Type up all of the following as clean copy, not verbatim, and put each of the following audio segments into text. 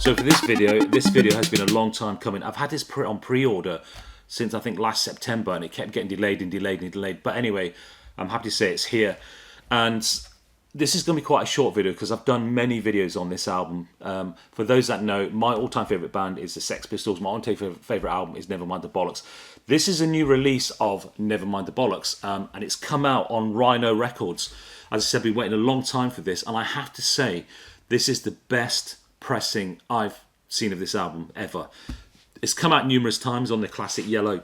So for this video has been a long time coming. I've had this on pre-order since I think last September, and it kept getting delayed and delayed and delayed. But anyway, I'm happy to say it's here. And this is going to be quite a short video because I've done many videos on this album. For those that know, my all-time favourite band is the Sex Pistols. My all-time favourite album is Nevermind the Bollocks. This is a new release of Nevermind the Bollocks, and it's come out on Rhino Records. As I said, I've been waiting a long time for this, and I have to say, this is the best pressing I've seen of this album ever. It's come out numerous times on the classic yellow,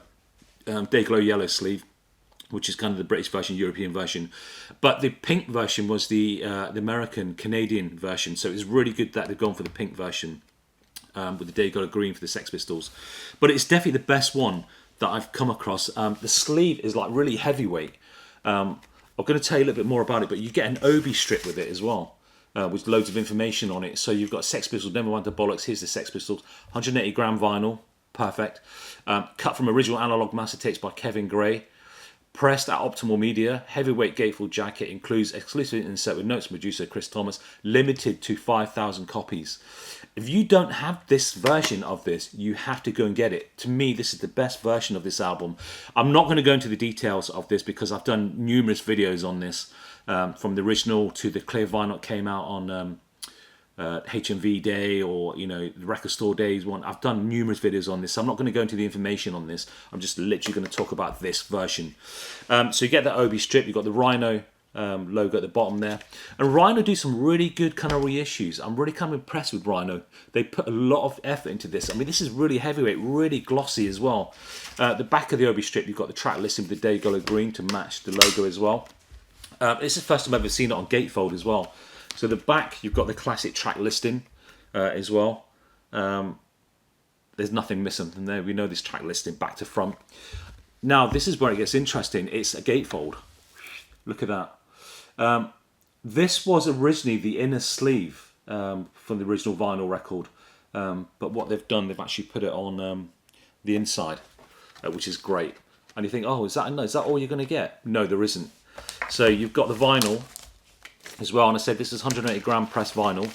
Dayglow yellow sleeve, which is kind of the British version, European version. But the pink version was the American, Canadian version, so it was really good that they've gone for the pink version with the Dayglow green for the Sex Pistols. But it's definitely the best one that I've come across. The sleeve is like really heavyweight. I'm going to tell you a little bit more about it, but you get an obi strip with it as well, with loads of information on it. So you've got Sex Pistols, Nevermind the Bollocks, here's the Sex Pistols, 180 gram vinyl, perfect. Cut from original analog master tapes by Kevin Gray. Pressed at Optimal Media, heavyweight gatefold jacket, includes exclusive insert with notes from producer Chris Thomas, limited to 5,000 copies. If you don't have this version of this, you have to go and get it. To me, this is the best version of this album. I'm not going to go into the details of this because I've done numerous videos on this, from the original to the clear vinyl that came out on HMV Day, or the record store days one. I've done numerous videos on this, so I'm not going to go into the information on this. I'm just literally going to talk about this version. So you get that obi strip, you've got the Rhino logo at the bottom there, and Rhino do some really good kind of reissues. I'm really kind of impressed with Rhino. They put a lot of effort into this. I mean, this is really heavyweight, really glossy as well. The back of the obi strip, you've got the track listing with the Dayglow green to match the logo as well. This is the first time I've ever seen it on gatefold as well. So the back, you've got the classic track listing as well. There's nothing missing from there. We know this track listing back to front. Now, this is where it gets interesting. It's a gatefold. Look at that. This was originally the inner sleeve from the original vinyl record. But what they've done, they've actually put it on the inside, which is great. And you think, oh, is that all you're going to get? No, there isn't. So you've got the vinyl as well, and I said this is 180 gram pressed vinyl,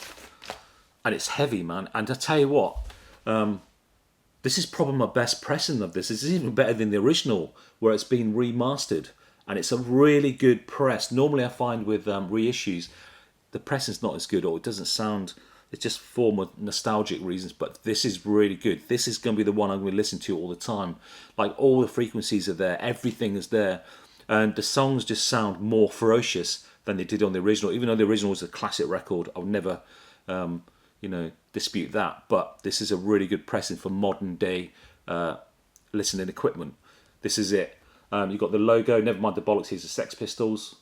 and it's heavy, man. And I tell you what, this is probably my best pressing of this. This is even better than the original, where it's been remastered, and it's a really good press. Normally I find with reissues, the pressing's not as good, or it doesn't sound, it's just for more nostalgic reasons, but this is really good. This is going to be the one I'm going to listen to all the time. Like, all the frequencies are there, everything is there, and the songs just sound more ferocious than they did on the original. Even though the original was a classic record, I'll never dispute that, but this is a really good pressing for modern day listening equipment. This is it. You've got the logo, Nevermind the Bollocks, here's the Sex Pistols,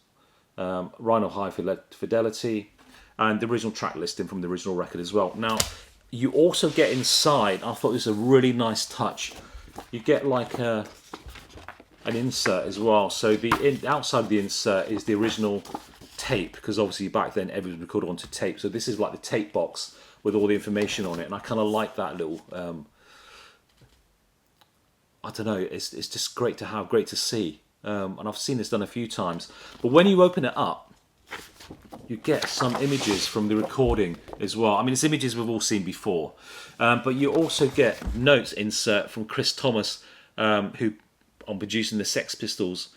Rhino High Fidelity, and the original track listing from the original record as well. Now, you also get inside, I thought this was a really nice touch, you get like an insert as well. So the outside of the insert is the original tape, because obviously back then everything was recorded onto tape. So this is like the tape box with all the information on it, and I kind of like that little, I don't know, it's just great to have, great to see. And I've seen this done a few times. But when you open it up, you get some images from the recording as well. I mean, it's images we've all seen before. But you also get notes insert from Chris Thomas, who on producing the Sex Pistols.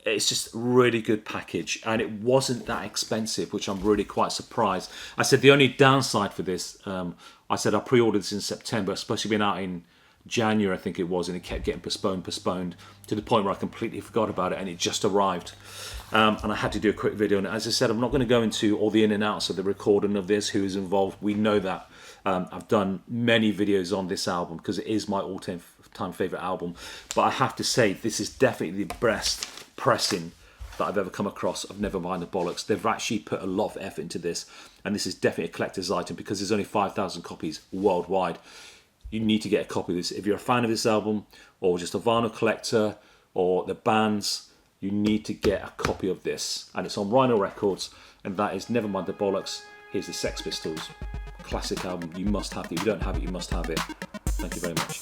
It's just a really good package, and it wasn't that expensive, which I'm really quite surprised. I said the only downside for this, I said I pre-ordered this in September. It's supposed to be out in January, I think it was, and it kept getting postponed to the point where I completely forgot about it, and it just arrived. And I had to do a quick video on it. As I said, I'm not going to go into all the in and outs of the recording of this, who is involved. We know that. I've done many videos on this album because it is my all-time favourite album. But I have to say, this is definitely the best pressing that I've ever come across of Nevermind the Bollocks. They've actually put a lot of effort into this, and this is definitely a collector's item because there's only 5,000 copies worldwide. You need to get a copy of this. If you're a fan of this album, or just a vinyl collector, or the bands, you need to get a copy of this. And it's on Rhino Records, and that is Nevermind the Bollocks. Here's the Sex Pistols. Classic album. You must have it. If you don't have it, you must have it. Thank you very much.